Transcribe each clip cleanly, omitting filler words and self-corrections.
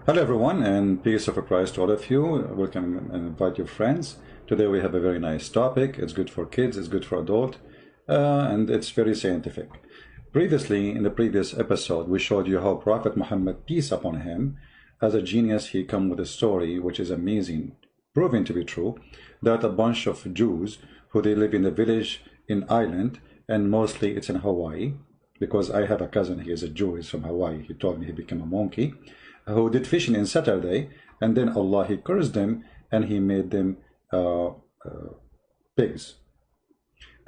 Hello everyone, and peace of Christ to all of you. Welcome and invite your friends. Today we have a very nice topic. It's good for kids, it's good for adult, and it's very scientific. Previously, in the previous episode, we showed you how Prophet Muhammad, peace upon him, as a genius, he come with a story which is amazing, proven to be true, that a bunch of Jews who they live in a village in Ireland, and mostly it's in Hawaii, because I have a cousin, he is a Jew, he's from Hawaii. He told me he became a monkey, who did fishing in Saturday, and then Allah, he cursed them, and he made them pigs.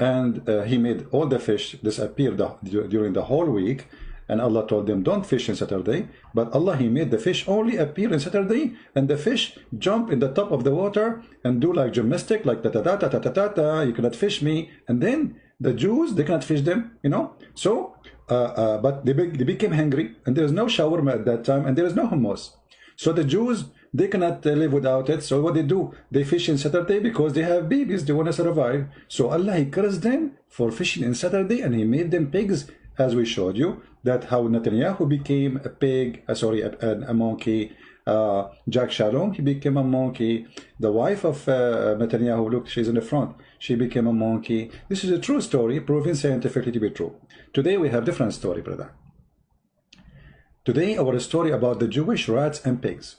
And he made all the fish disappear during the whole week, and Allah told them, don't fish in Saturday, but Allah, he made the fish only appear in Saturday, and the fish jump in the top of the water and do like gymnastic, like ta-ta-ta-ta-ta-ta-ta, you cannot fish me, and then the Jews, they cannot fish them, you know, so but they became hungry, and there is no shawarma at that time, and there is no hummus. So the Jews, they cannot live without it. So what they do, they fish in Saturday because they have babies, they want to survive. So Allah, he cursed them for fishing in Saturday, and he made them pigs, as we showed you, that how Netanyahu became a pig, a monkey. Jack Shalom, he became a monkey. The wife of Netanyahu, look, she's in the front, she became a monkey. This is a true story, proven scientifically to be true. Today we have different story, brother. Today our story about the Jewish rats and pigs.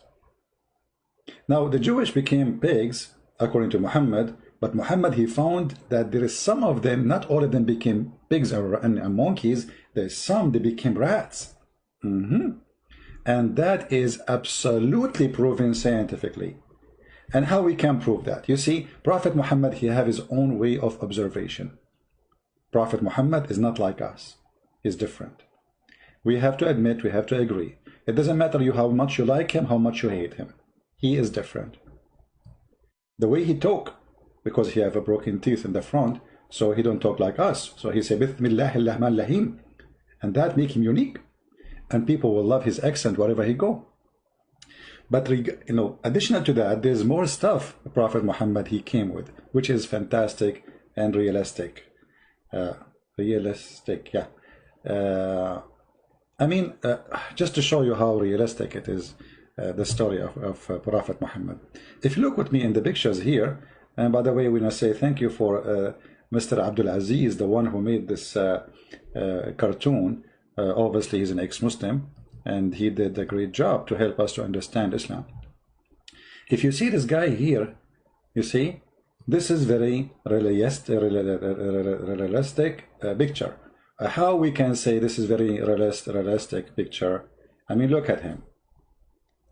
Now the Jewish became pigs according to Muhammad, but Muhammad, he found that there is some of them, not all of them became pigs and monkeys. There's some, they became rats. And that is absolutely proven scientifically. And how we can prove that? You see, Prophet Muhammad, he have his own way of observation. Prophet Muhammad is not like us. He's different. We have to admit, we have to agree. It doesn't matter you how much you like him, how much you hate him. He is different. The way he talk, because he have a broken teeth in the front, so he don't talk like us. So he say, Bismillah ar-Rahman ar-Rahim. And that make him unique. And people will love his accent wherever he go. But additional to that, there's more stuff Prophet Muhammad, he came with, which is fantastic and realistic. Yeah. Just to show you how realistic it is, the story of Prophet Muhammad. If you look with me in the pictures here, and by the way, we must say thank you for Mr. Abdul Aziz, the one who made this cartoon. Obviously, he's an ex-Muslim, and he did a great job to help us to understand Islam. If you see this guy here, you see, this is very realistic picture. How we can say this is very realistic picture? I mean, look at him.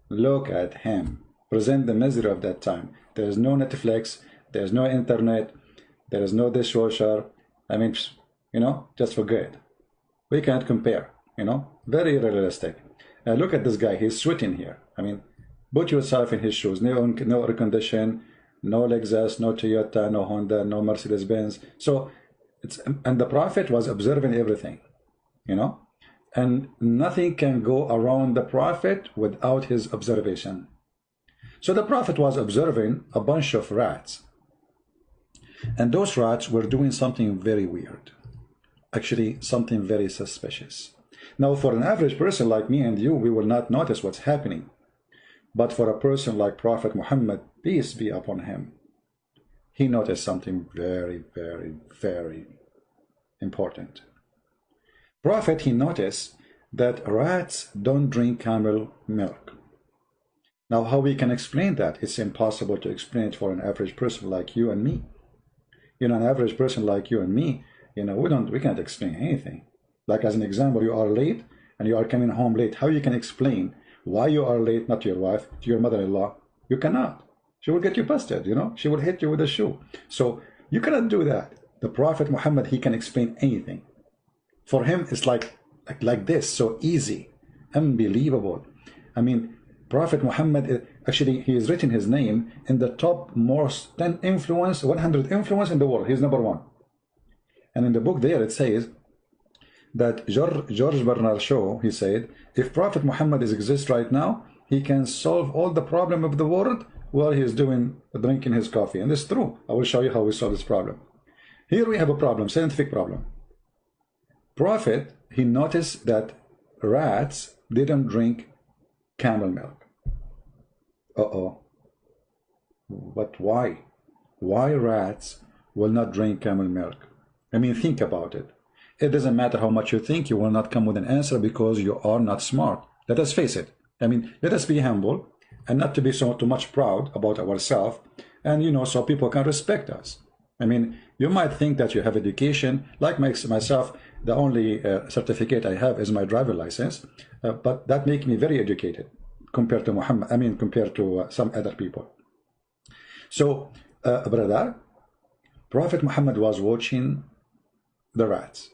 Look at him. Present the misery of that time. There is no Netflix, there is no internet, there is no dishwasher. I mean, you know, just forget. We can't compare, you know, very realistic. Look at this guy, he's sweating here. I mean, put yourself in his shoes. No air condition, no Lexus, no Toyota, no Honda, no Mercedes-Benz. So, and the Prophet was observing everything, you know, and nothing can go around the Prophet without his observation. So the Prophet was observing a bunch of rats, and those rats were doing something very weird. Actually, something very suspicious. Now, for an average person like me and you, we will not notice what's happening. But for a person like Prophet Muhammad, peace be upon him, he noticed something very, very, very important. Prophet, he noticed that rats don't drink camel milk. Now, how we can explain that? It's impossible to explain it for an average person like you and me. You know, an average person like you and me, you know, we can't explain anything. Like as an example, you are late and you are coming home late. How you can explain why you are late, not to your wife, to your mother-in-law? You cannot. She will get you busted, you know. She will hit you with a shoe. So you cannot do that. The Prophet Muhammad, he can explain anything. For him, it's like this, so easy, unbelievable. I mean, Prophet Muhammad, actually, he has written his name in the top most 100 influence in the world. He's number one. And in the book there, it says that George Bernard Shaw, he said, if Prophet Muhammad exists right now, he can solve all the problem of the world while he is drinking his coffee. And it's true. I will show you how we solve this problem. Here we have a problem, scientific problem. Prophet, he noticed that rats didn't drink camel milk. Uh-oh. But why? Why rats will not drink camel milk? I mean, think about it. It doesn't matter how much you think, you will not come with an answer because you are not smart. Let us face it. I mean, let us be humble and not to be so too much proud about ourselves, and so people can respect us. I mean, you might think that you have education. Like myself, the only certificate I have is my driver license, but that makes me very educated compared to Muhammad. I mean, compared to some other people. So, brother, Prophet Muhammad was watching the rats,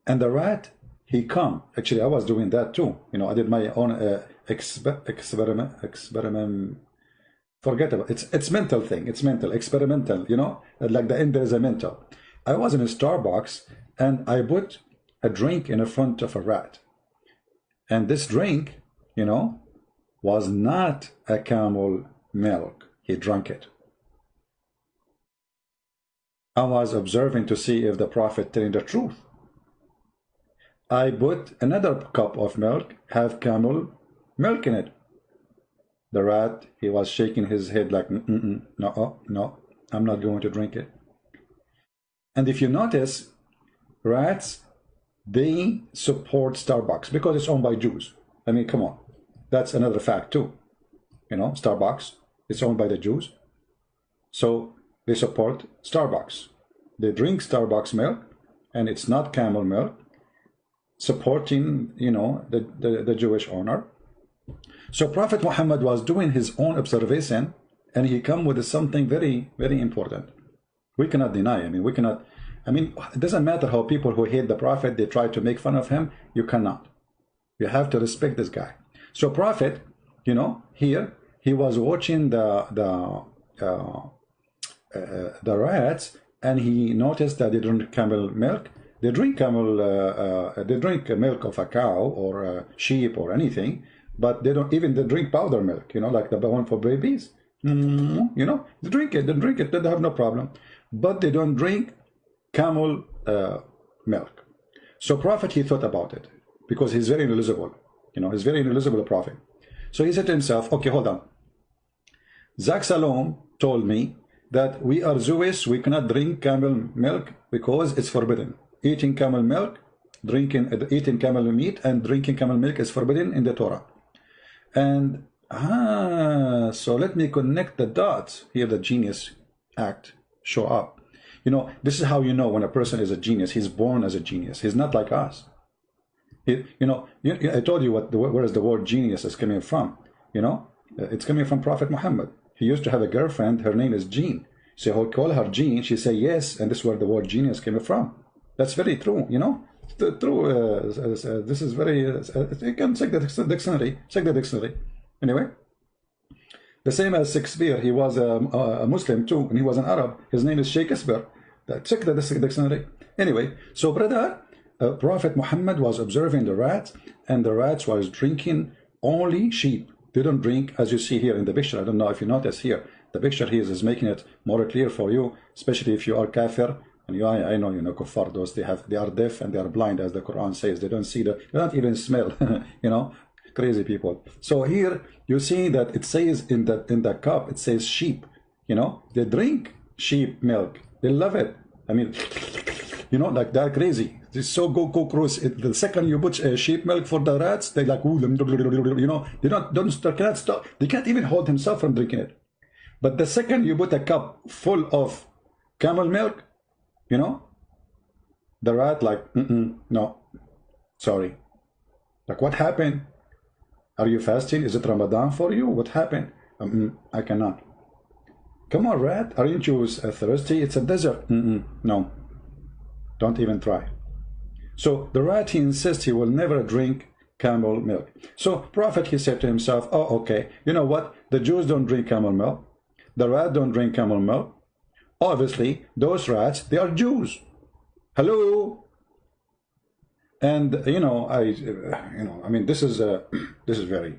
and the rat, he come. Actually, I was doing that too. I did my own experiment. Forget about it. It's mental thing. It's mental, experimental. Like the end there is a mental. I was in a Starbucks and I put a drink in front of a rat, and this drink, was not a camel milk. He drank it. I was observing to see if the Prophet telling the truth. I put another cup of milk, have camel milk in it. The rat, he was shaking his head like, no, I'm not going to drink it. And if you notice, rats, they support Starbucks because it's owned by Jews. I mean, come on. That's another fact too. Starbucks, it's owned by the Jews. So they support Starbucks. They drink Starbucks milk, and it's not camel milk, supporting, the Jewish owner. So Prophet Muhammad was doing his own observation, and he come with something very, very important. We cannot deny. It doesn't matter how people who hate the Prophet, they try to make fun of him. You cannot. You have to respect this guy. So Prophet, here he was watching the rats, and he noticed that they drink camel milk. They drink they drink milk of a cow or a sheep or anything, but they don't even drink powder milk, like the one for babies. They drink it, they have no problem. But they don't drink camel milk. So Prophet, he thought about it because he's very knowledgeable. He's very knowledgeable Prophet. So he said to himself, okay, hold on. Zach Salom told me that we are Jewish, we cannot drink camel milk because it's forbidden. Eating camel milk, eating camel meat and drinking camel milk is forbidden in the Torah. And so let me connect the dots. Here the genius act show up. This is how you know when a person is a genius. He's born as a genius. He's not like us. I told you where is the word genius is coming from. It's coming from Prophet Muhammad. He used to have a girlfriend. Her name is Jean. So he'll call her Jean. She say yes, and this is where the word genius came from. That's very true. True. This is very. You can check the dictionary. Check the dictionary. Anyway, the same as Shakespeare. He was a Muslim too, and he was an Arab. His name is Shakespeare. Check the dictionary. Anyway, so brother, Prophet Muhammad was observing the rats, and the rats was drinking only sheep. They don't drink, as you see here in the picture. I don't know if you notice here. The picture here is making it more clear for you, especially if you are kafir. And I know, kuffar, those they are deaf and they are blind, as the Quran says. They don't see they don't even smell. Crazy people. So here you see that it says in the cup, it says sheep. They drink sheep milk. They love it. Like that crazy. It's so go cruise. The second you put sheep milk for the rats, they like, they cannot stop. They can't even hold himself from drinking it. But the second you put a cup full of camel milk, the rat like, no, sorry. Like, what happened? Are you fasting? Is it Ramadan for you? What happened? I cannot. Come on, rat. Aren't you thirsty? It's a desert. No. Don't even try. So the rat, he insists he will never drink camel milk. So Prophet, he said to himself, oh, okay, you know what? The Jews don't drink camel milk. The rat don't drink camel milk. Obviously, those rats, they are Jews. Hello? And, this is very,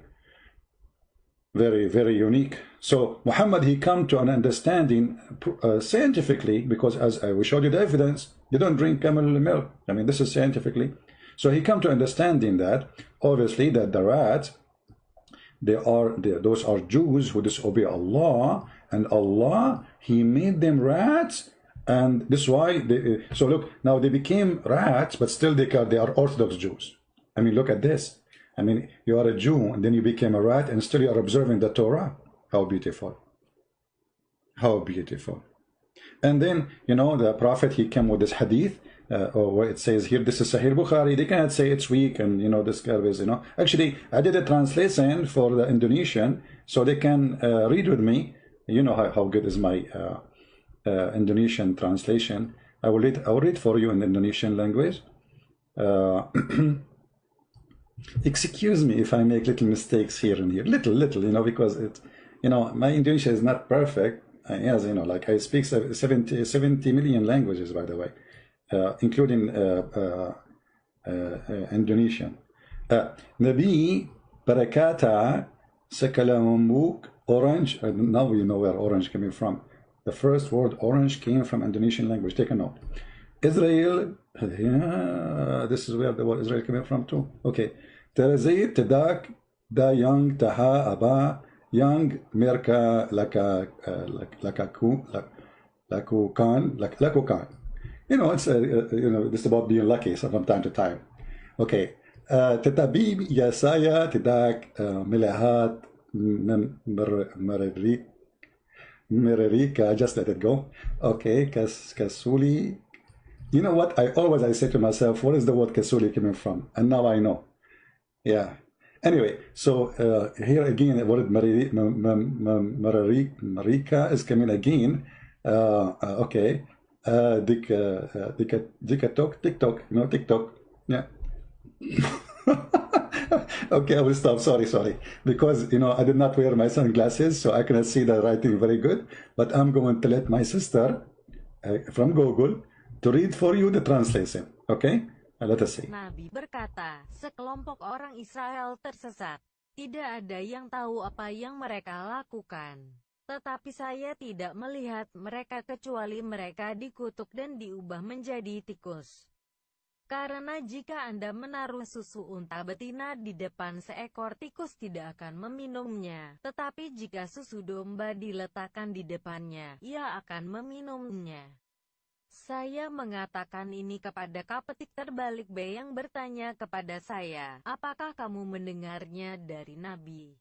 very, very unique. So Muhammad, he come to an understanding scientifically, because as we showed you the evidence, they don't drink camel milk. This is scientifically. So he come to understanding that, obviously, that the rats, those are Jews who disobey Allah, and Allah, He made them rats, and this is why so look, now they became rats, but still they are Orthodox Jews. I mean, look at this. I mean, you are a Jew, and then you became a rat, and still you are observing the Torah. How beautiful. How beautiful. And then, you know, the Prophet, he came with this hadith, where it says here, this is Sahih Bukhari. They cannot say it's weak, and, you know, this guy is, you know. Actually, I did a translation for the Indonesian, so they can read with me. You know how good is my Indonesian translation. I will read for you in the Indonesian language. Excuse me if I make little mistakes here and here, little, you know, because it, you know, my Indonesian is not perfect. Yes, you know, like I speak 70 million languages, by the way, including Indonesian. Nabi Barakata Sakalamuk Orange. Now you know where orange coming from. The first word orange came from Indonesian language. Take a note. Israel, yeah, this is where the word Israel coming from too. Okay. Terazit Tedak Da Yang Taha Aba Yang Merka Lakukan. You know, it's you know, this is about being lucky from time to time. Okay. Tetabib Yasaya Tedak Milahat Mererika, just let it go. Okay, Kasuli. You know what? I say to myself, what is the word Kasuli coming from? And now I know. Yeah. Anyway, so here again, the word Marika is coming again. Okay. TikTok, you know, TikTok. Yeah. Okay, I will stop. Sorry. Because, you know, I did not wear my sunglasses, so I cannot see the writing very good. But I'm going to let my sister from Google to read for you the translation. Okay? Let us see. Nabi berkata, sekelompok orang Israel tersesat. Tidak ada yang tahu apa yang mereka lakukan. Tetapi saya tidak melihat mereka kecuali mereka dikutuk dan diubah menjadi tikus. Karena jika Anda menaruh susu unta betina di depan seekor tikus tidak akan meminumnya. Tetapi jika susu domba diletakkan di depannya, ia akan meminumnya. Saya mengatakan ini kepada kapetik terbalik B yang bertanya kepada saya, apakah kamu mendengarnya dari Nabi?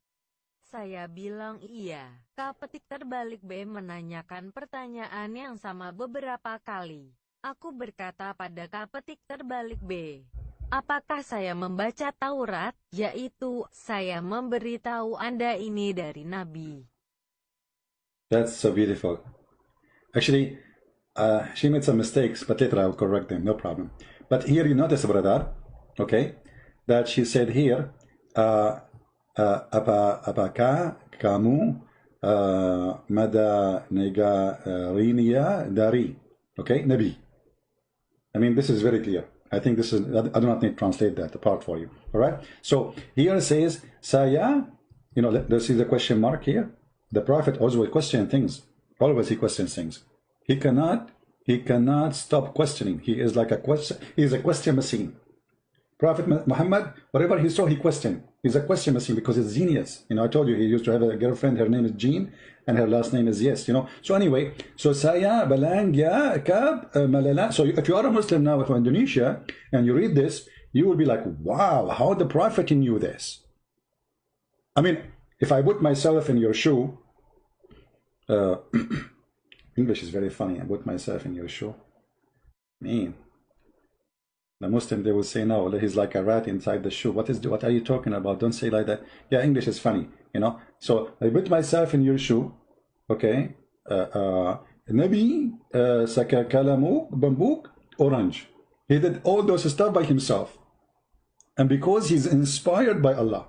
Saya bilang iya. Kapetik terbalik B menanyakan pertanyaan yang sama beberapa kali. Aku berkata pada kapetik terbalik B, apakah saya membaca Taurat? Yaitu, saya memberitahu Anda ini dari Nabi. That's so beautiful. Actually, she made some mistakes, but later I'll correct them, no problem. But here you notice, brother, okay, that she said here, apakah kamu mada negarinia dari, okay, Nabi. I mean, this is very clear. I think this is, I do not need to translate that part for you, all right? So here it says, saya, you know, let's see the question mark here. The Prophet always questions things. Always he questions things. He cannot stop questioning. He is like a question machine. Prophet Muhammad, whatever he saw, he questioned. He's a question machine because he's genius. You know, I told you he used to have a girlfriend. Her name is Jean, and her last name is Yes. You know. So anyway, so saya balang ya kab malala. So if you are a Muslim now from Indonesia and you read this, you will be like, wow, how the Prophet knew this. I mean, if I put myself in your shoe. English is very funny. I put myself in your shoe. Man, the Muslim, they will say, no, he's like a rat inside the shoe. What are you talking about? Don't say like that. Yeah, English is funny, you know. So I put myself in your shoe, okay. Nabi saka kalamu bambuk orange. He did all those stuff by himself, and because he's inspired by Allah,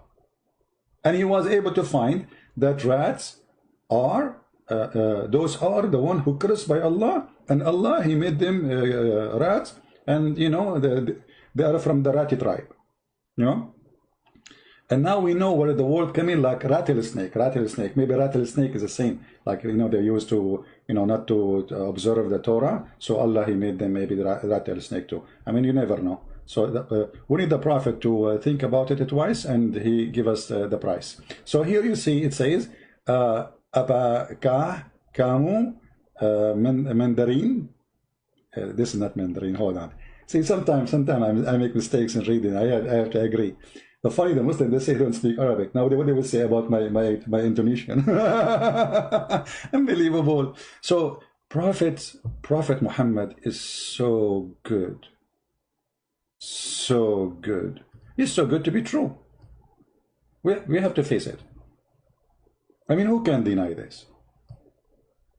and he was able to find that rats are. Those are the one who cursed by Allah, and Allah, he made them rats, and you know they are from the ratty tribe, you know. And now we know where the word coming like rattlesnake. Maybe rattlesnake is the same, like, you know, they used to, you know, not to observe the Torah, so Allah, he made them maybe the rattlesnake too. I mean, you never know. So we need the Prophet to think about it twice, and he give us the price. So here you see it says, Apakah kamu Mandarin? This is not Mandarin. Hold on. See, sometimes I make mistakes in reading. I have to agree. The funny, the Muslims, they say they don't speak Arabic. Now, what they will say about my Indonesian. Unbelievable. So, Prophet Muhammad is so good. So good. He's so good to be true. We have to face it. I mean, who can deny this?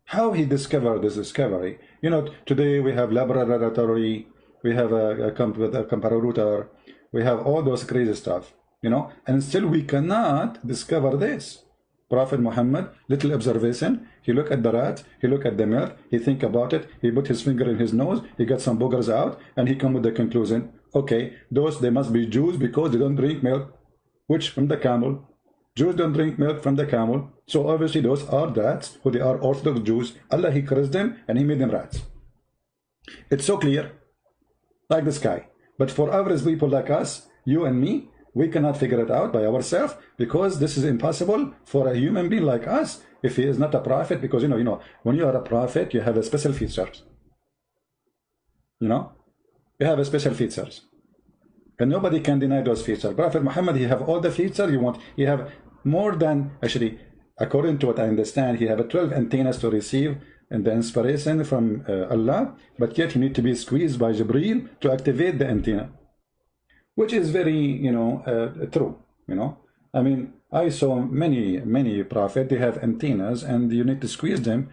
How he discovered this discovery. You know, today we have laboratory, we have a comparator, we have all those crazy stuff, you know, and still we cannot discover this. Prophet Muhammad, little observation, he look at the rat, he look at the milk, he think about it, he put his finger in his nose, he got some boogers out, and he come with the conclusion, okay, they must be Jews because they don't drink milk, which from the camel. Jews don't drink milk from the camel, so obviously those are rats, who they are Orthodox Jews. Allah, he cursed them, and he made them rats. It's so clear, like the sky. But for average people like us, you and me, we cannot figure it out by ourselves, because this is impossible for a human being like us if he is not a prophet, because you know, when you are a prophet, you have a special features. You know, you have a special features. And nobody can deny those features. Prophet Muhammad, he have all the features you want. He have more than, actually, according to what I understand, he have 12 antennas to receive and the inspiration from Allah, but yet he need to be squeezed by Jibreel to activate the antenna, which is very, you know, true, you know. I mean, I saw many prophets, they have antennas and you need to squeeze them.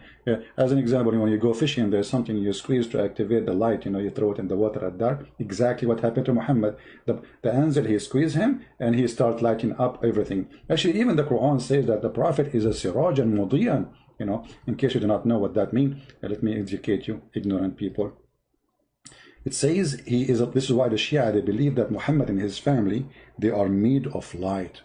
As an example, when you go fishing, there's something you squeeze to activate the light, you know, you throw it in the water at dark. Exactly what happened to Muhammad. The angel, he squeezed him and he started lighting up everything. Actually, even the Quran says that the prophet is a sirajan mudiyan, you know. In case you do not know what that means, let me educate you, ignorant people. It says he is, this is why the Shia, they believe that Muhammad and his family, they are made of light.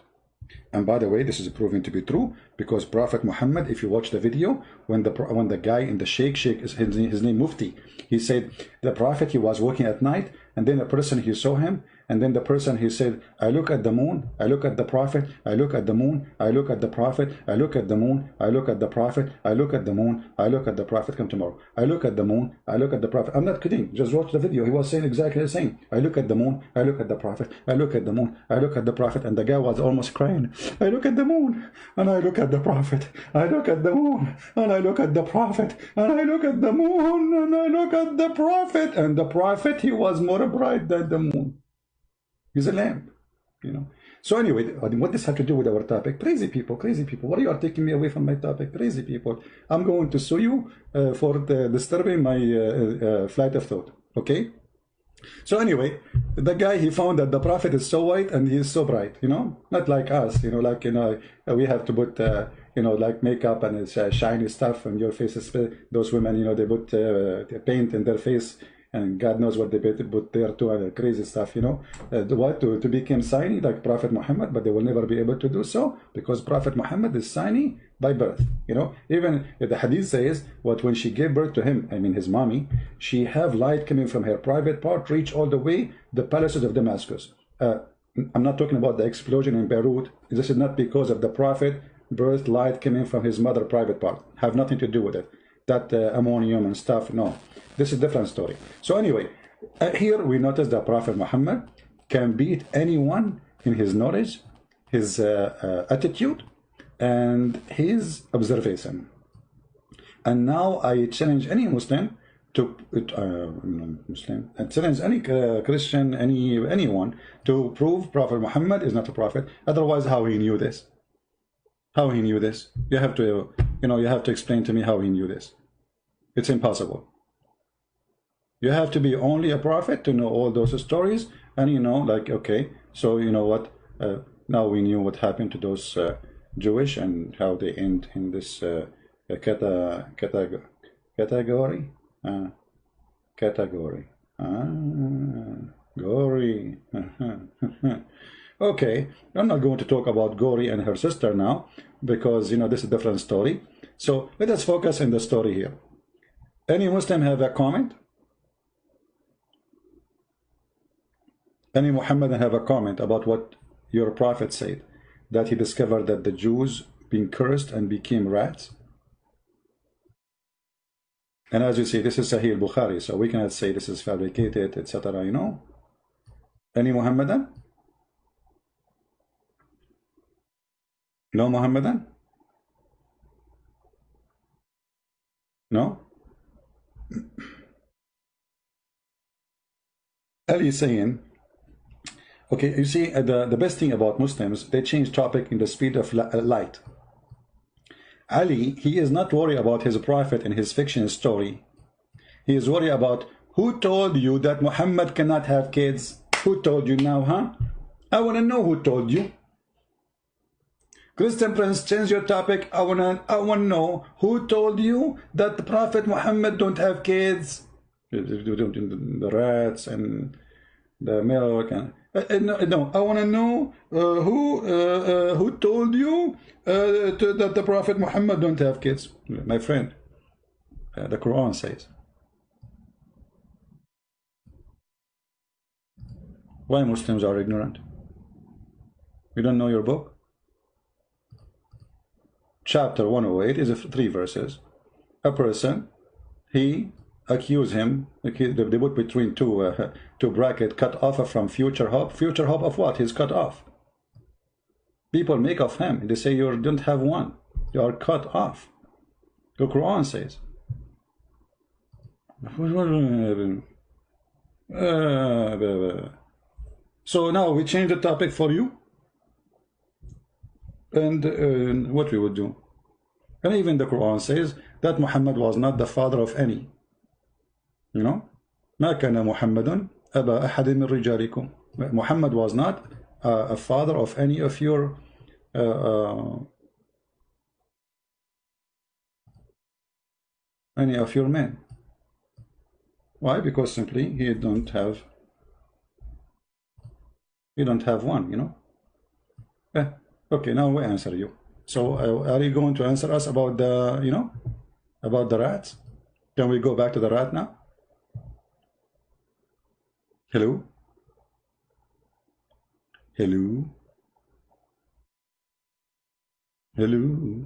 And by the way, this is proven to be true, because Prophet Muhammad, if you watch the video, when the guy in the sheikh is his name Mufti, he said the Prophet, he was walking at night, and then a person, he saw him, and then the person, he said, I look at the moon, I look at the Prophet, I look at the moon, I look at the Prophet, I look at the moon, I look at the Prophet, I look at the moon, I look at the Prophet. Come tomorrow. I look at the moon, I look at the Prophet. I'm not kidding, just watch the video. He was saying exactly the same. I look at the moon, I look at the Prophet, I look at the moon, I look at the Prophet, and the guy was almost crying. I look at the moon, and I look at the Prophet, I look at the moon, and I look at the Prophet, and I look at the moon, and I look at the Prophet, and the Prophet, he was more bright than the moon. He's a lamp, you know. So anyway, what does have to do with our topic? Crazy people, crazy people. Why are you taking me away from my topic? Crazy people. I'm going to sue you for disturbing my flight of thought, okay? So anyway, the guy, he found that the Prophet is so white and he is so bright, you know, not like us, you know, like, you know, we have to put, you know, like makeup and it's shiny stuff on your faces. Those women, you know, they put paint in their face, and God knows what they put there too, and crazy stuff, you know, to become shiny like Prophet Muhammad, but they will never be able to do so, because Prophet Muhammad is shiny by birth, you know. Even the hadith says what when she gave birth to him, I mean his mommy, she have light coming from her private part reach all the way the palaces of Damascus. I'm not talking about the explosion in Beirut. This is not because of the Prophet birth light coming from his mother private part. Have nothing to do with it. That ammonium and stuff, no. This is a different story. So anyway, here we notice that Prophet Muhammad can beat anyone in his knowledge, his attitude, and his observation. And now I challenge any Muslim to challenge any Christian, anyone to prove Prophet Muhammad is not a prophet. Otherwise, how he knew this? How he knew this? You have to, you know, you have to explain to me how he knew this. It's impossible. You have to be only a prophet to know all those stories, and you know, like, okay, so you know what? Now we knew what happened to those Jewish and how they end in this category. Gory. Okay, I'm not going to talk about Gory and her sister now, because you know this is a different story. So let us focus on the story here. Any Muslim have a comment? Any Muhammadan have a comment about what your prophet said, that he discovered that the Jews being cursed and became rats? And as you see, this is Sahih Bukhari, so we cannot say this is fabricated, etc. You know? Any Muhammadan? No Muhammadan? No? Ali is saying, okay, you see, the best thing about Muslims, they change topic in the speed of light. Ali, he is not worried about his prophet and his fiction story. He is worried about who told you that Muhammad cannot have kids. Who told you now, huh? I want to know who told you. Christian Prince, change your topic. I want to know who told you that the Prophet Muhammad don't have kids. The rats and the milk and no, I want to know who told you that the Prophet Muhammad don't have kids. My friend, the Quran says. Why Muslims are ignorant? You don't know your book? Chapter 108 is 3 verses. A person, he accuse him, they put between two bracket, cut off from future hope. Future hope of what? He's cut off. People make of him. They say you don't have one. You are cut off. The Quran says. So now we change the topic for you. And what we would do. And even the Quran says that Muhammad was not the father of any. You know? ما كان محمد أبا أحد من رجالكم. Muhammad was not a father of any of your men. Why? Because simply he don't have one, you know? Okay, now we answer you. So are you going to answer us about the, you know, about the rats? Can we go back to the rat now? Hello? Hello? Hello?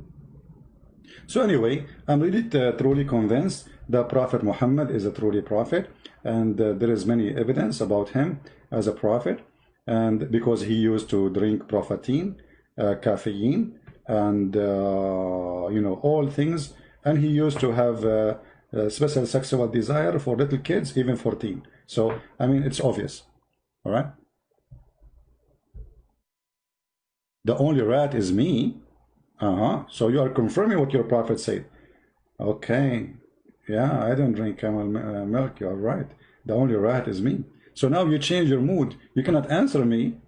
So anyway, I'm really truly convinced that Prophet Muhammad is a truly prophet, and there is many evidence about him as a prophet, and because he used to drink prophetine, caffeine, and you know, all things, and he used to have special sexual desire for little kids, even 14. So I mean, it's obvious. All right, the only rat is me. So you are confirming what your prophet said. Okay, yeah, I don't drink camel milk. You're right, the only rat is me. So now you change your mood. You cannot answer me.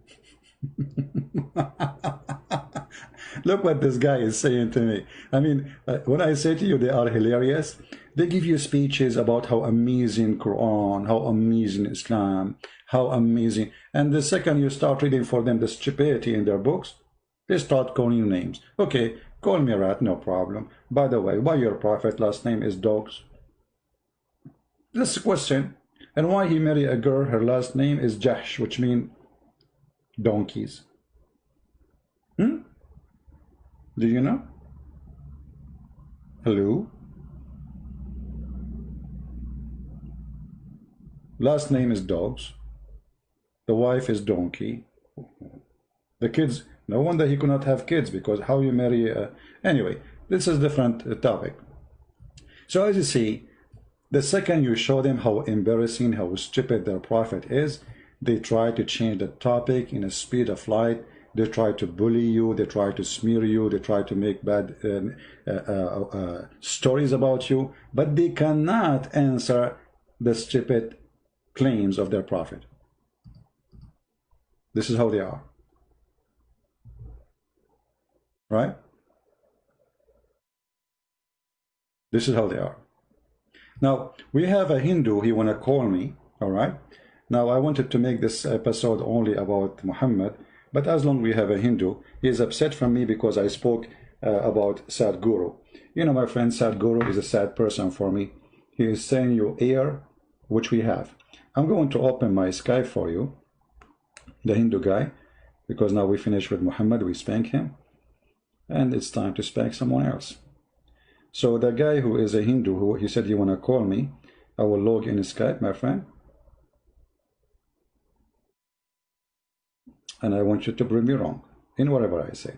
Look what this guy is saying to me. I mean, when I say to you they are hilarious, they give you speeches about how amazing Quran, how amazing Islam, how amazing. And the second you start reading for them the stupidity in their books, they start calling you names. Okay, call me rat, no problem. By the way, why your prophet last name is dogs? This question. And why he married a girl, her last name is Jahsh, which means donkeys. Do you know? Hello? Last name is dogs. The wife is donkey. The kids, no wonder he could not have kids, because how you marry anyway, this is a different topic. So as you see, the second you show them how embarrassing, how stupid their prophet is, they try to change the topic in a speed of light. They try to bully you, they try to smear you, they try to make bad stories about you, but they cannot answer the stupid claims of their prophet. This is how they are. Right? This is how they are. Now, we have a Hindu, he want to call me, all right? Now, I wanted to make this episode only about Muhammad, but as long as we have a Hindu, he is upset from me because I spoke about Sadhguru. You know, my friend, Sadhguru is a sad person for me. He is saying you air, which we have. I'm going to open my Skype for you. the Hindu guy, because now we finish with Muhammad, we spank him, and it's time to spank someone else. So the guy who is a Hindu, who he said, you want to call me, I will log in Skype, my friend, and I want you to prove me wrong in whatever I say.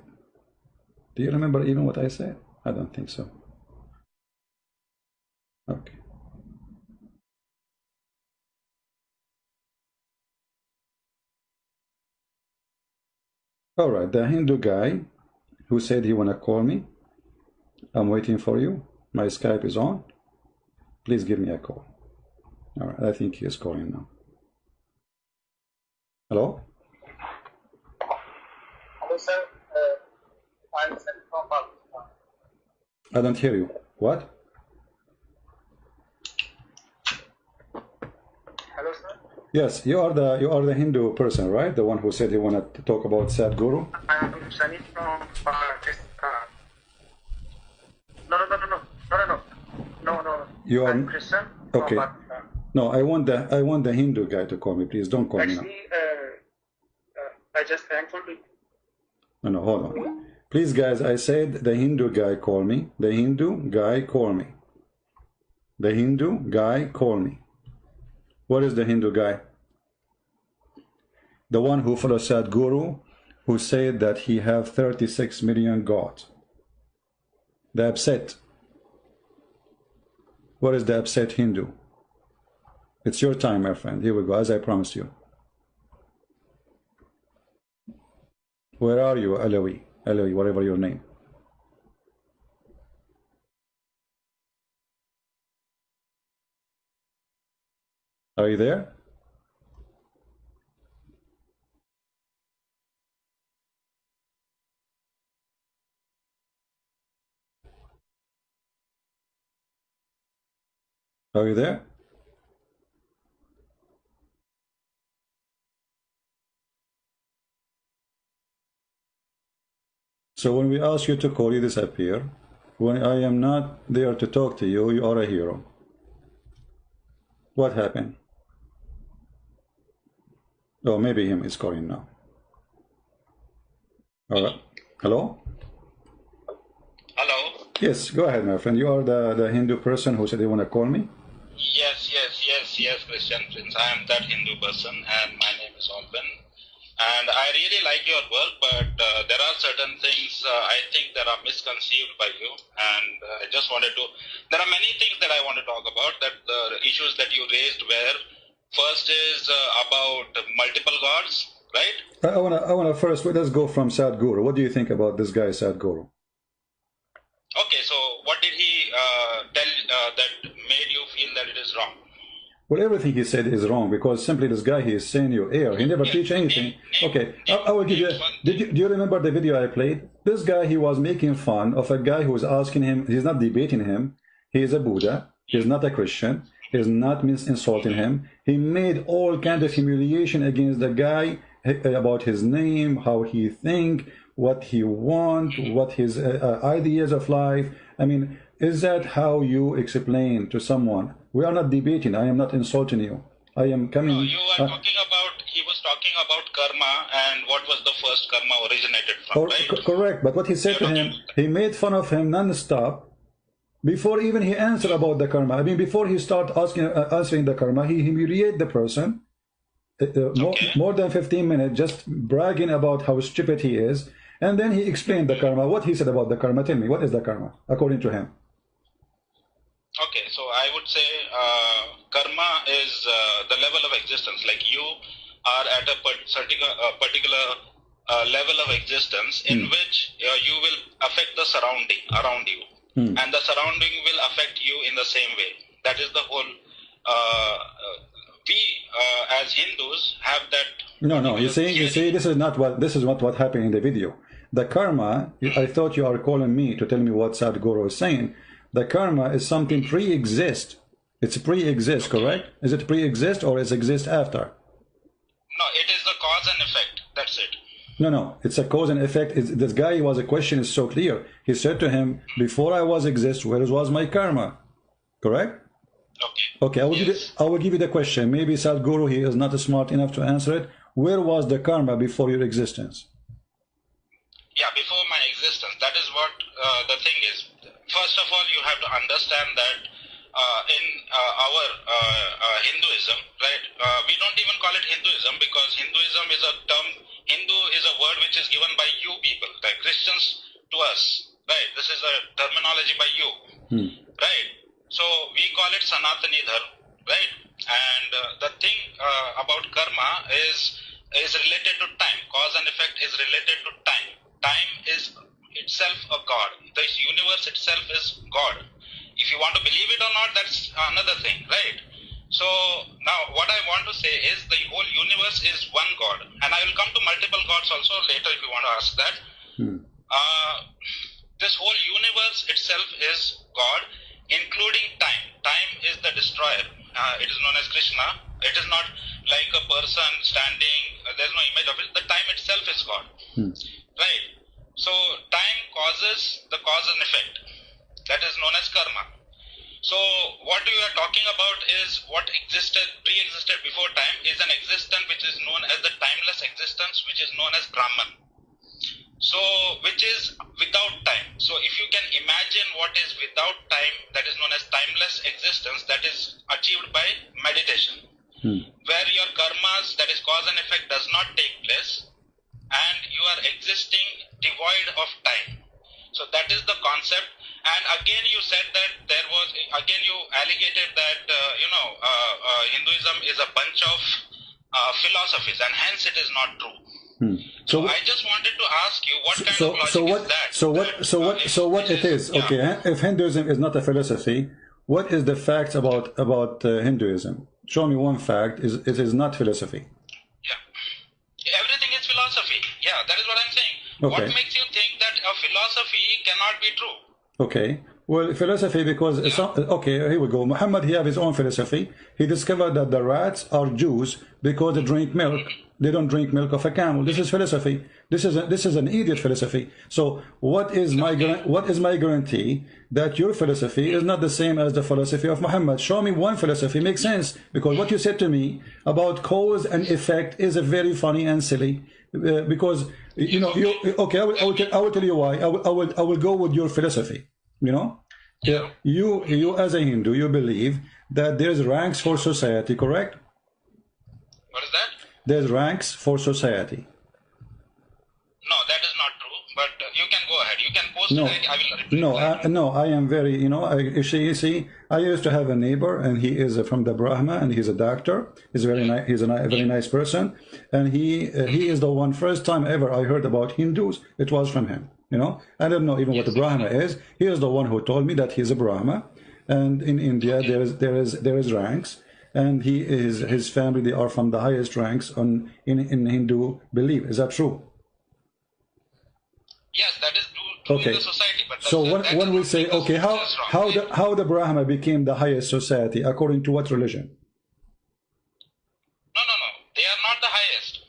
Do you remember even what I said? I don't think so. Okay. All right, the Hindu guy who said he want to call me, I'm waiting for you. My Skype is on. Please give me a call. All right, I think he is calling now. Hello? Hello, sir. I'm sent from Pakistan. I don't hear you. What? Hello, sir. Yes, you are the Hindu person, right? The one who said he wanted to talk about Sadhguru. I am Sunny from Pakistan. No. You are I'm Christian from okay. Pakistan. No, I want the Hindu guy to call me. Please don't call me now. Actually, I just thankful to you. No, hold on. Please, guys, I said the Hindu guy call me. The Hindu guy call me. The Hindu guy call me. What is the Hindu guy? The one who follows Sadhguru, who said that he have 36 million gods. The upset. What is the upset Hindu? It's your time, my friend. Here we go, as I promised you. Where are you, Alawi? Alawi, whatever your name. Are you there? Are you there? So when we ask you to call, you disappear. When I am not there to talk to you, you are a hero. What happened? Oh, maybe him is calling now. All right. Hello? Hello? Yes, go ahead, my friend. You are the Hindu person who said you want to call me? Yes, Christian Prince. I am that Hindu person and my name is Alvin. And I really like your work, but there are certain things I think that are misconceived by you. And I just wanted to... There are many things that I want to talk about, that the issues that you raised were... First is about multiple gods, right? I wanna first, let's go from Sadhguru. What do you think about this guy, Sadhguru? Okay, so what did he tell that made you feel that it is wrong? Well, everything he said is wrong, because simply this guy, he is saying you air. He never teach anything. Okay, I will give you... Do you remember the video I played? This guy, he was making fun of a guy who was asking him, he's not debating him, he is a Buddha, he's not a Christian, he's not insulting him. He made all kind of humiliation against the guy about his name, how he think, what he want, what his ideas of life. I mean, is that how you explain to someone? We are not debating. I am not insulting you. I am coming... No, you were talking about, he was talking about karma and what was the first karma originated from, right? Correct, but what he said to him, he made fun of him non-stop before even he answered about the karma. I mean, before he started answering the karma, he humiliated the person more than 15 minutes, just bragging about how stupid he is, and then he explained the karma. What he said about the karma, tell me, what is the karma, according to him? Okay, so I would say karma is the level of existence. Like you are at a particular level of existence in which you will affect the surrounding around you. And the surrounding will affect you in the same way. That is the whole... we as Hindus have that... No, you see, this is not what happened in the video. The karma, I thought you are calling me to tell me what Sadhguru is saying. The karma is something pre-exist. It's pre-exist, correct? Is it pre-exist or is it exist after? No, it is the cause and effect. That's it. No, it's a cause and effect. This guy was a question is so clear. He said to him, before I was exist, where was my karma? Correct? Okay. Okay, I will give you the question. Maybe Sadhguru, he is not smart enough to answer it. where was the karma before your existence? Yeah, before my existence. That is what the thing is. First of all, you have to understand that in our Hinduism, right? We don't even call it Hinduism because Hinduism is a term. Hindu is a word which is given by you people, like Christians to us, right? This is a terminology by you, right? So we call it Sanatani Dharma, right? And the thing about karma is related to time. Cause and effect is related to time. Time is itself a God. The universe itself is God. If you want to believe it or not, that's another thing, right? So now what I want to say is the whole universe is one God. And I will come to multiple gods also later if you want to ask that. This whole universe itself is God, including time. Time is the destroyer. It is known as Krishna. It is not like a person standing, there's no image of it. The time itself is God. Right? So time causes the cause and effect. That is known as karma. So what we are talking about is what pre-existed before time is an existence which is known as the timeless existence, which is known as Brahman. So which is without time. So if you can imagine what is without time, that is known as timeless existence, that is achieved by meditation. Where your karmas, that is cause and effect, does not take place and you are existing devoid of time. So that is the concept. And again you said that there was, again you alleged that, Hinduism is a bunch of philosophies and hence it is not true. So I just wanted to ask you what kind of logic is that? So what it is? Yeah. Okay, if Hinduism is not a philosophy, what is the facts about Hinduism? Show me one fact. It is not philosophy. Yeah, everything is philosophy. Yeah, that is what I'm saying. Okay. What makes you think that a philosophy cannot be true? Okay. Well, philosophy because okay, here we go. Muhammad, he have his own philosophy. He discovered that the rats are Jews because they drink milk. They don't drink milk of a camel. This is philosophy. This is an idiot philosophy. So what is my guarantee that your philosophy is not the same as the philosophy of Muhammad? Show me one philosophy. Makes sense, because what you said to me about cause and effect is a very funny and silly. Because okay, I will tell you why. I will go with your philosophy. You as a Hindu, you believe that there's ranks for society, correct? What is that? There's ranks for society. No, that is not true. But you can go ahead. You can post it. I will reply. No, I am very, you see, I used to have a neighbor, and he is from the Brahma, and he's a doctor. He's very nice. He's a very nice person, and he is the one. First time ever I heard about Hindus, it was from him. I don't know even what the Brahma is. He is the one who told me that he's a Brahma, and in India there is ranks. And his family, they are from the highest ranks in Hindu belief. Is that true? Yes, that is true Okay. in the society. But So when we say, okay, how the Brahma became the highest society according to what religion? No. They are not the highest.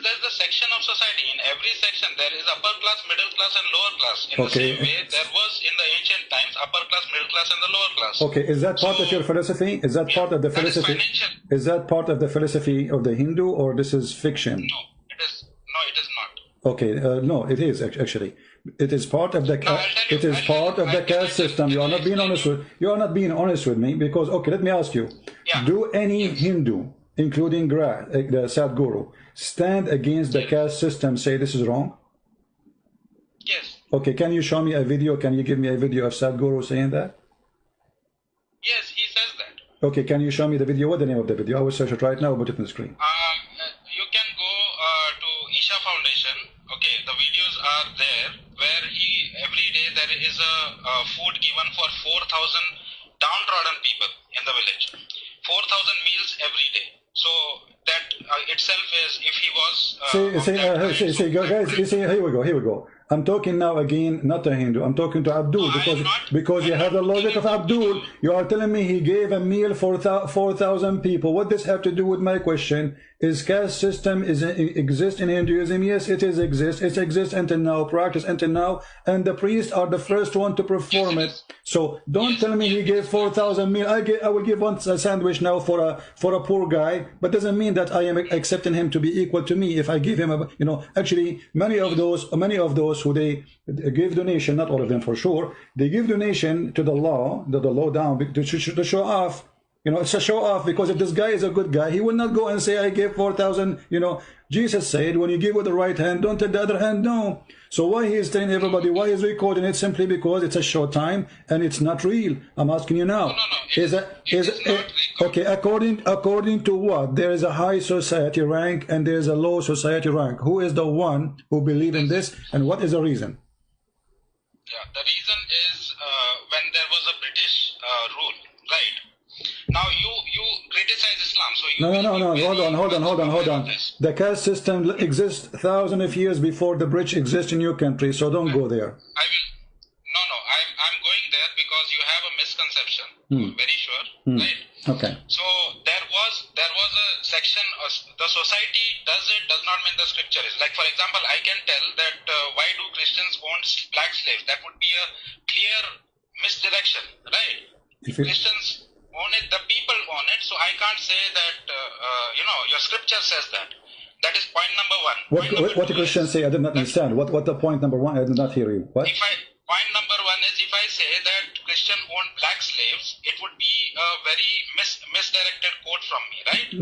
There's the section of society. In every section, there is upper class, middle class, and lower class. In the same way, there was in the ancient times upper class, middle class, and the lower class. Okay, is that part of your philosophy? Is that part of the philosophy? Is that part of the philosophy of the Hindu, or this is fiction? No, it is not. Okay, no, it is actually. It is part of the. It is part of the caste system. You are not being honest with. You are not being honest with me because. Okay, let me ask you. Yeah. Do any Hindu, including the Sadhguru, stand against the caste system? Say this is wrong. Yes. Okay, can you show me a video? Can you give me a video of Sadhguru saying that? Yes, he says that. Okay, can you show me the video? What's the name of the video? I will search it right now. Put it on the screen. You can go to Isha Foundation. Okay, the videos are there where every day there is a food given for 4,000 downtrodden people in the village. 4,000 meals every day. So that itself is, if he was... guys, here we go. I'm talking now again, not a Hindu. I'm talking to Abdul because you have the logic of Abdul. You are telling me he gave a meal for 4,000 people. What does have to do with my question? Is caste system exist in Hinduism? Yes, it is exist. It exists until now, practice until now, and the priests are the first one to perform it. So don't tell me he gave 4,000 meal. I will give one sandwich now for a poor guy, but doesn't mean that I am accepting him to be equal to me if I give him a, you know. Actually, many of those who they give donation, not all of them for sure, they give donation to the law down to show off. You know, it's a show off, because if this guy is a good guy, he will not go and say, I gave 4,000, you know. Jesus said, when you give with the right hand, don't take the other hand, no. So why he is telling everybody, why is recording it? Simply because it's a short time and it's not real. I'm asking you now. Okay, according to what? There is a high society rank and there is a low society rank. Who is the one who believes in this, and what is the reason? Yeah, the reason is when there was a British rule, right? Now you criticize Islam, so you No. Hold on. The caste system exists thousands of years before the British exist in your country, so don't go there. I'm going there because you have a misconception. Very sure, right? Okay. So there was a section of the society does not mean the scripture is. Like, for example, I can tell that why do Christians own black slaves? That would be a clear misdirection, right? Christians own it, the people own it, so I can't say that, your scripture says that. That is point number one. What the Christians say? I did not understand. What the point number one? I did not hear you. What? Point number one is, if I say that Christian owned black slaves, it would be a very misdirected quote from me, right?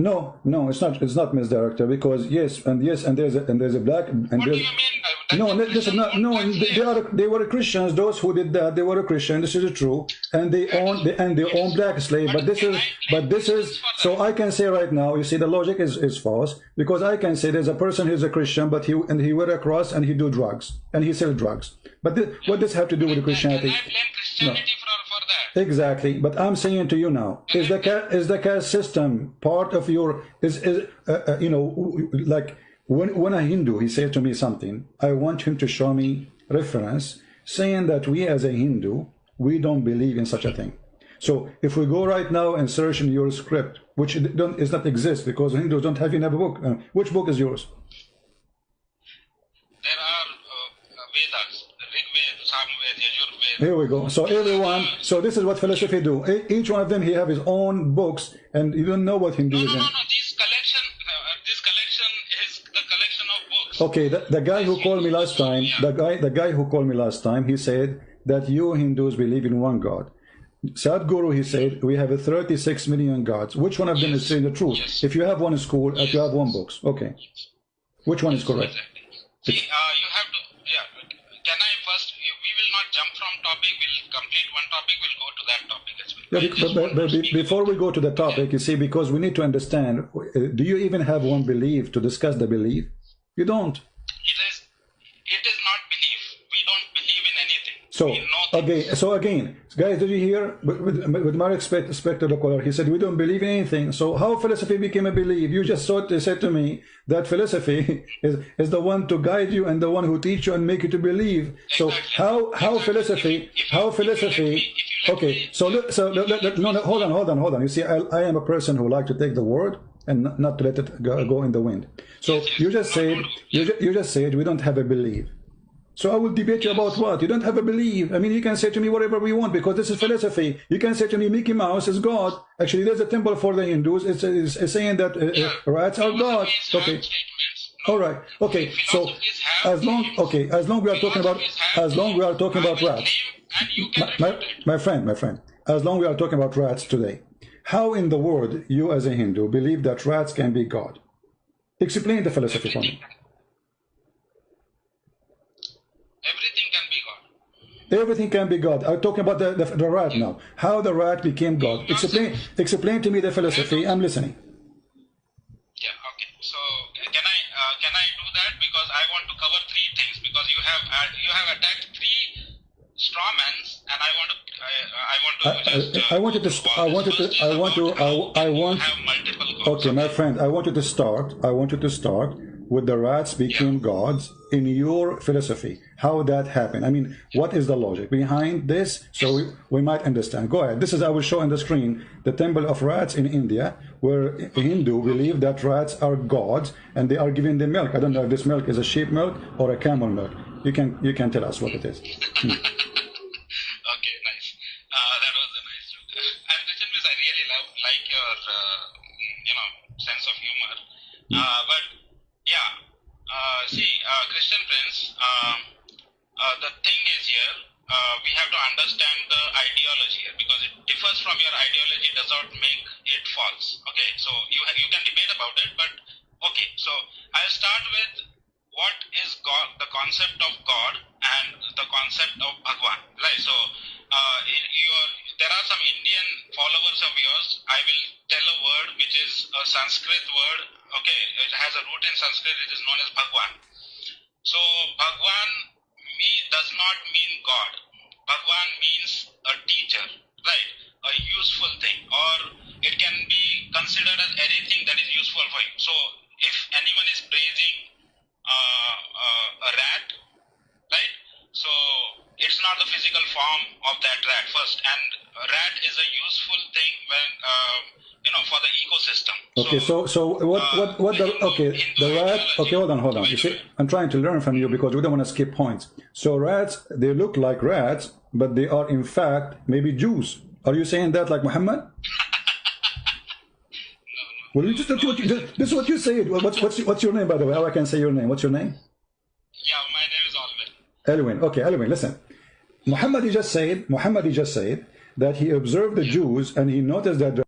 No, it's not misdirected, because yes, and there's a black and what there's. Do you mean? They were Christians. Those who did that, they were a Christian. This is true, and they own black slave. But this is. So I can say right now, you see, the logic is false, because I can say there's a person who's a Christian, but he wear a cross and he do drugs and he sell drugs. But what does have to do with Christianity? I blame Christianity for that. Exactly. But I'm saying to you now, is the caste system part of your like. When a Hindu, he said to me something, I want him to show me reference saying that we as a Hindu, we don't believe in such a thing. So if we go right now and search in your script, which does not exist because Hindus don't have in a book, which book is yours? There are Vedas, Rig Veda, Samveda, Yajur Veda. Here we go. So everyone, so this is what philosophy do. Each one of them, he have his own books, and you don't know what Hinduism. No. This collection is the collection of books. Okay, the guy who called me last time, the guy who called me last time, he said that you Hindus believe in one God. Sadhguru, he said, we have 36 million gods. Which one of them is saying the truth? Yes. If you have one school, if you have one books, okay. Which one is correct? See, you have to, can I first, we will not jump from topic, we'll complete one topic, we'll go to that topic as well. Yeah, but before we go to the topic, you see, because we need to understand, do you even have one belief to discuss the belief? You don't. It is not belief. We don't believe in anything. So again, guys, did you hear? With my respect to the caller, he said we don't believe in anything. So how philosophy became a belief? You just said to me that philosophy is the one to guide you and the one who teach you and make you to believe. So how philosophy? Okay. No, hold on. You see, I am a person who like to take the word and not to let it go in the wind. So you just said we don't have a belief. So I will debate you about what? You don't have a belief. I mean, you can say to me whatever we want because this is philosophy. You can say to me Mickey Mouse is God. Actually, there's a temple for the Hindus. It's saying that rats are God. Okay. All right. Okay. So as long we are talking about rats. My friend. As long we are talking about rats today. How in the world you as a Hindu believe that rats can be God? Explain the philosophy for me. Everything can be God. I'm talking about the rat now. How the rat became God. Explain to me the philosophy. I'm listening. Yeah, okay. So can I do that? Because I want to cover three things because you have attacked three strawmans and Okay, my friend, I want you to start with the rats became gods in your philosophy? How that happened? I mean, what is the logic behind this? So we might understand. Go ahead. This is, I will show on the screen, the temple of rats in India, where Hindu believe that rats are gods and they are giving them milk. I don't know if this milk is a sheep milk or a camel milk. You can tell us what it is. Okay, nice. That was a nice joke. And Christian Prince, I really like your sense of humor. But yeah, Christian Prince, the thing is here, we have to understand the ideology here, because it differs from your ideology does not make it false. Okay, so you can debate about it, but okay, so I'll start with what is God, the concept of God and the concept of Bhagwan, right? So there are some Indian followers of yours. I will tell a word which is a Sanskrit word. Okay, it has a root in Sanskrit. It is known as Bhagwan. So Bhagwan does not mean God. Bhagwan means a teacher, right? A useful thing, or it can be considered as anything that is useful for you. So if anyone is praising a rat, right? So it's not the physical form of that rat first, and a rat is a useful thing when for the ecosystem. Okay, so what the rat? Okay, hold on. You see, I'm trying to learn from you because we don't want to skip points. So rats, they look like rats, but they are in fact maybe Jews. Are you saying that like Muhammad? Well, this is what you say. What's your name, by the way? How I can say your name? What's your name? Yeah, my name is Alvin. Elwin. Okay, Elwin, listen. Muhammad just said that he observed the Jews and he noticed that